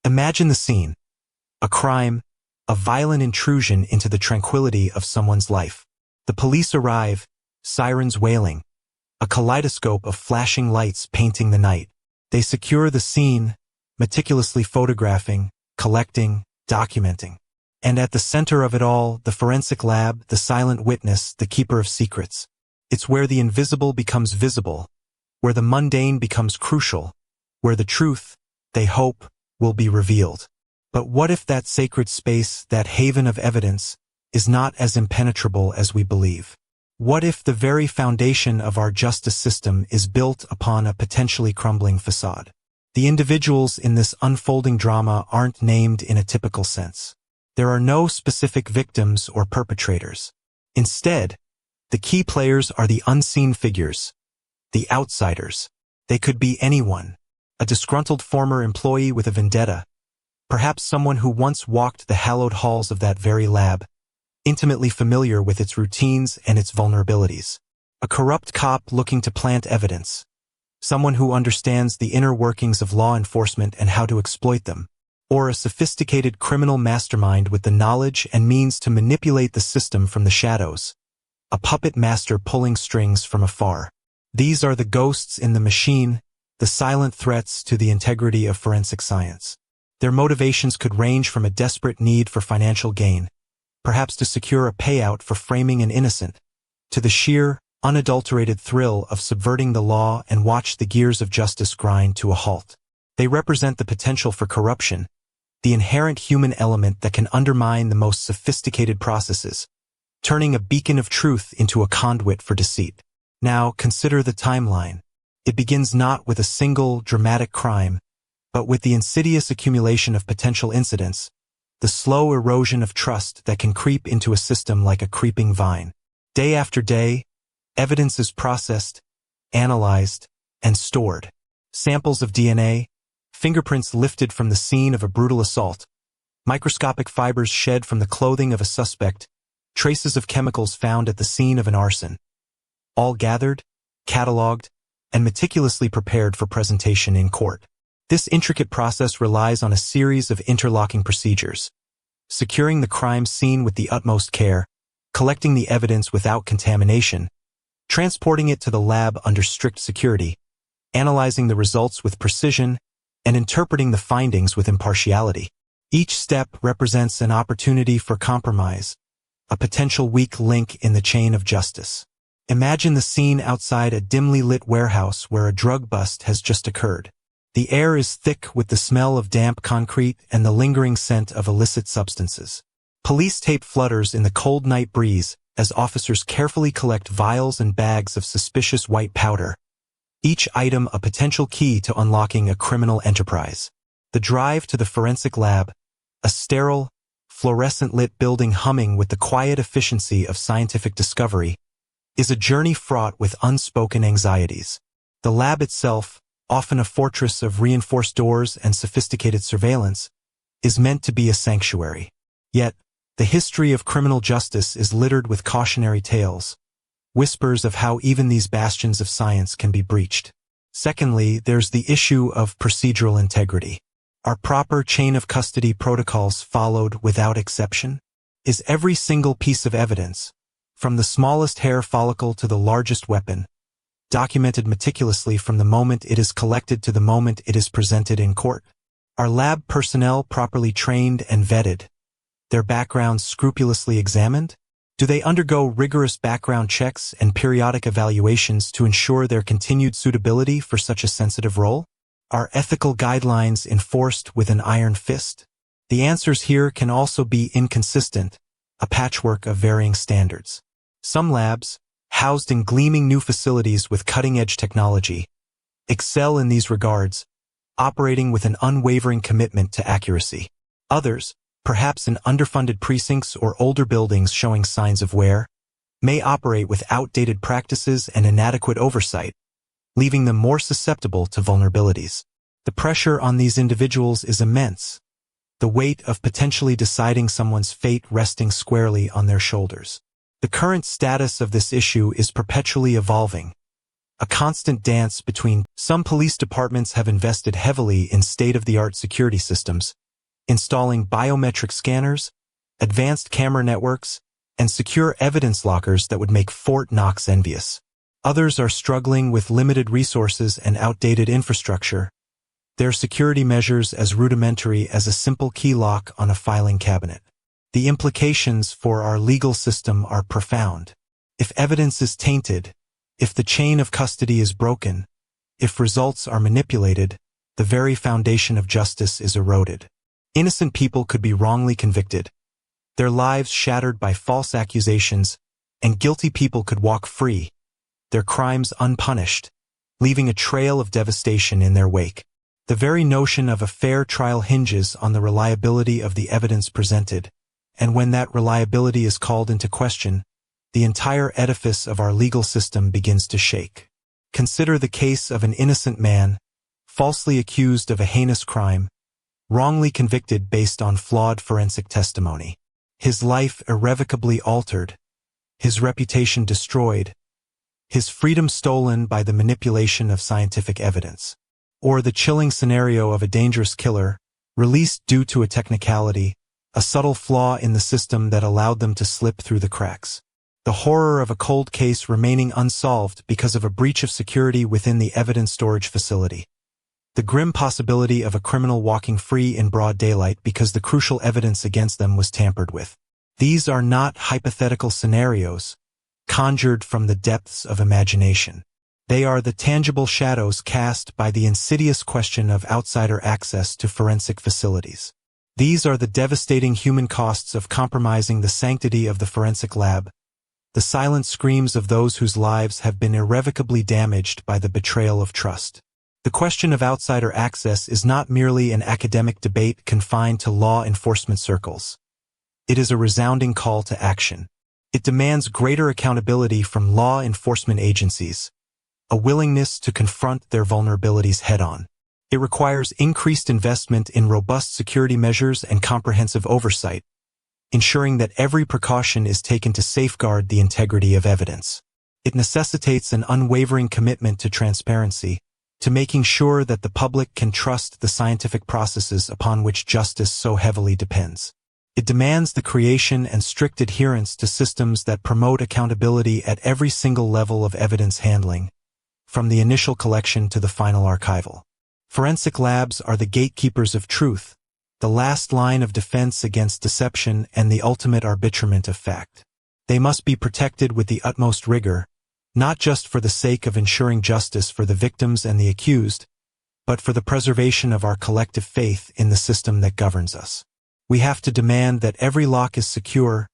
Imagine the scene. A crime, a violent intrusion into the tranquility of someone's life. The police arrive, sirens wailing, a kaleidoscope of flashing lights painting the night. They secure the scene, meticulously photographing, collecting, documenting. And at the center of it all, the forensic lab, the silent witness, the keeper of secrets. It's where the invisible becomes visible, where the mundane becomes crucial, where the truth, they hope, will be revealed. But what if that sacred space, that haven of evidence, is not as impenetrable as we believe? What if the very foundation of our justice system is built upon a potentially crumbling facade? The individuals in this unfolding drama aren't named in a typical sense. There are no specific victims or perpetrators. Instead, the key players are the unseen figures, the outsiders. They could be anyone, a disgruntled former employee with a vendetta, perhaps someone who once walked the hallowed halls of that very lab, intimately familiar with its routines and its vulnerabilities. A corrupt cop looking to plant evidence, someone who understands the inner workings of law enforcement and how to exploit them, or a sophisticated criminal mastermind with the knowledge and means to manipulate the system from the shadows, a puppet master pulling strings from afar. These are the ghosts in the machine, the silent threats to the integrity of forensic science. Their motivations could range from a desperate need for financial gain, perhaps to secure a payout for framing an innocent, to the sheer, unadulterated thrill of subverting the law and watch the gears of justice grind to a halt. They represent the potential for corruption, the inherent human element that can undermine the most sophisticated processes, turning a beacon of truth into a conduit for deceit. Now, consider the timeline. It begins not with a single, dramatic crime, but with the insidious accumulation of potential incidents, the slow erosion of trust that can creep into a system like a creeping vine. Day after day, evidence is processed, analyzed, and stored. Samples of DNA, fingerprints lifted from the scene of a brutal assault, microscopic fibers shed from the clothing of a suspect, traces of chemicals found at the scene of an arson. All gathered, cataloged, and meticulously prepared for presentation in court. This intricate process relies on a series of interlocking procedures: securing the crime scene with the utmost care, collecting the evidence without contamination, transporting it to the lab under strict security, analyzing the results with precision, and interpreting the findings with impartiality. Each step represents an opportunity for compromise, a potential weak link in the chain of justice. Imagine the scene outside a dimly lit warehouse where a drug bust has just occurred. The air is thick with the smell of damp concrete and the lingering scent of illicit substances. Police tape flutters in the cold night breeze as officers carefully collect vials and bags of suspicious white powder, each item a potential key to unlocking a criminal enterprise. The drive to the forensic lab, a sterile, fluorescent-lit building humming with the quiet efficiency of scientific discovery, is a journey fraught with unspoken anxieties. The lab itself, often a fortress of reinforced doors and sophisticated surveillance, is meant to be a sanctuary. Yet, the history of criminal justice is littered with cautionary tales, whispers of how even these bastions of science can be breached. Secondly, there's the issue of procedural integrity. Are proper chain of custody protocols followed without exception? Is every single piece of evidence, from the smallest hair follicle to the largest weapon, documented meticulously from the moment it is collected to the moment it is presented in court? Are lab personnel properly trained and vetted, their backgrounds scrupulously examined? Do they undergo rigorous background checks and periodic evaluations to ensure their continued suitability for such a sensitive role? Are ethical guidelines enforced with an iron fist? The answers here can also be inconsistent, a patchwork of varying standards. Some labs, housed in gleaming new facilities with cutting-edge technology, excel in these regards, operating with an unwavering commitment to accuracy. Others, perhaps in underfunded precincts or older buildings showing signs of wear, may operate with outdated practices and inadequate oversight, leaving them more susceptible to vulnerabilities. The pressure on these individuals is immense, the weight of potentially deciding someone's fate resting squarely on their shoulders. The current status of this issue is perpetually evolving, a constant dance between. Some police departments have invested heavily in state-of-the-art security systems, installing biometric scanners, advanced camera networks, and secure evidence lockers that would make Fort Knox envious. Others are struggling with limited resources and outdated infrastructure, their security measures as rudimentary as a simple key lock on a filing cabinet. The implications for our legal system are profound. If evidence is tainted, if the chain of custody is broken, if results are manipulated, the very foundation of justice is eroded. Innocent people could be wrongly convicted, their lives shattered by false accusations, and guilty people could walk free, their crimes unpunished, leaving a trail of devastation in their wake. The very notion of a fair trial hinges on the reliability of the evidence presented, and when that reliability is called into question, the entire edifice of our legal system begins to shake. Consider the case of an innocent man, falsely accused of a heinous crime, wrongly convicted based on flawed forensic testimony. His life irrevocably altered, his reputation destroyed, his freedom stolen by the manipulation of scientific evidence. Or the chilling scenario of a dangerous killer, released due to a technicality, a subtle flaw in the system that allowed them to slip through the cracks. The horror of a cold case remaining unsolved because of a breach of security within the evidence storage facility. The grim possibility of a criminal walking free in broad daylight because the crucial evidence against them was tampered with. These are not hypothetical scenarios, conjured from the depths of imagination. They are the tangible shadows cast by the insidious question of outsider access to forensic facilities. These are the devastating human costs of compromising the sanctity of the forensic lab, the silent screams of those whose lives have been irrevocably damaged by the betrayal of trust. The question of outsider access is not merely an academic debate confined to law enforcement circles. It is a resounding call to action. It demands greater accountability from law enforcement agencies, a willingness to confront their vulnerabilities head-on. It requires increased investment in robust security measures and comprehensive oversight, ensuring that every precaution is taken to safeguard the integrity of evidence. It necessitates an unwavering commitment to transparency, to making sure that the public can trust the scientific processes upon which justice so heavily depends. It demands the creation and strict adherence to systems that promote accountability at every single level of evidence handling, from the initial collection to the final archival. Forensic labs are the gatekeepers of truth, the last line of defense against deception and the ultimate arbitrament of fact. They must be protected with the utmost rigor, not just for the sake of ensuring justice for the victims and the accused, but for the preservation of our collective faith in the system that governs us. We have to demand that every lock is secure,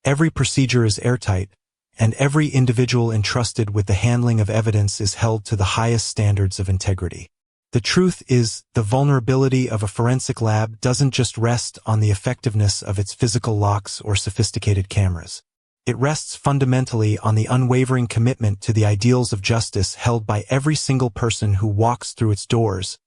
every procedure is airtight, and every individual entrusted with the handling of evidence is held to the highest standards of integrity. The truth is, the vulnerability of a forensic lab doesn't just rest on the effectiveness of its physical locks or sophisticated cameras. It rests fundamentally on the unwavering commitment to the ideals of justice held by every single person who walks through its doors,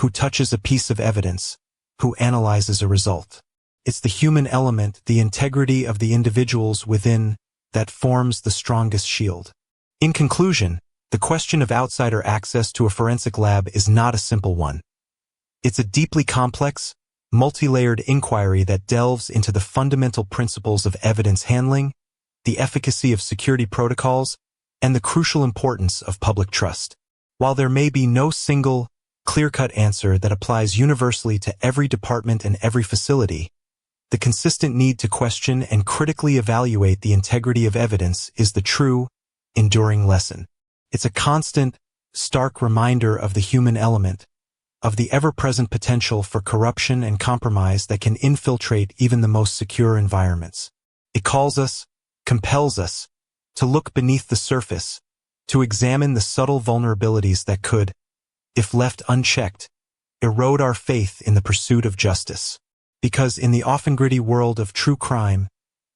who touches a piece of evidence, who analyzes a result. It's the human element, the integrity of the individuals within, that forms the strongest shield. In conclusion, the question of outsider access to a forensic lab is not a simple one. It's a deeply complex, multi-layered inquiry that delves into the fundamental principles of evidence handling, the efficacy of security protocols, and the crucial importance of public trust. While there may be no single, clear-cut answer that applies universally to every department and every facility, the consistent need to question and critically evaluate the integrity of evidence is the true, enduring lesson. It's a constant, stark reminder of the human element, of the ever-present potential for corruption and compromise that can infiltrate even the most secure environments. It calls us, compels us, to look beneath the surface, to examine the subtle vulnerabilities that could, if left unchecked, erode our faith in the pursuit of justice. Because in the often gritty world of true crime,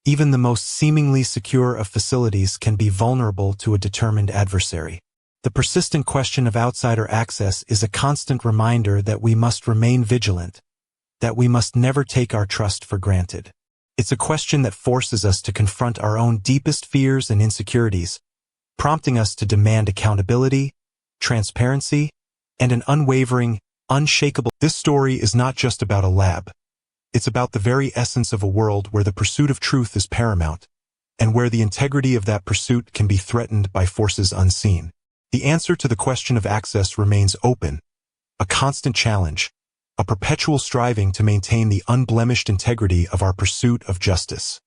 even the most seemingly secure of facilities can be vulnerable to a determined adversary. The persistent question of outsider access is a constant reminder that we must remain vigilant, that we must never take our trust for granted. It's a question that forces us to confront our own deepest fears and insecurities, prompting us to demand accountability, transparency, and an unwavering, unshakable. This story is not just about a lab. It's about the very essence of a world where the pursuit of truth is paramount, and where the integrity of that pursuit can be threatened by forces unseen. The answer to the question of access remains open, a constant challenge, a perpetual striving to maintain the unblemished integrity of our pursuit of justice.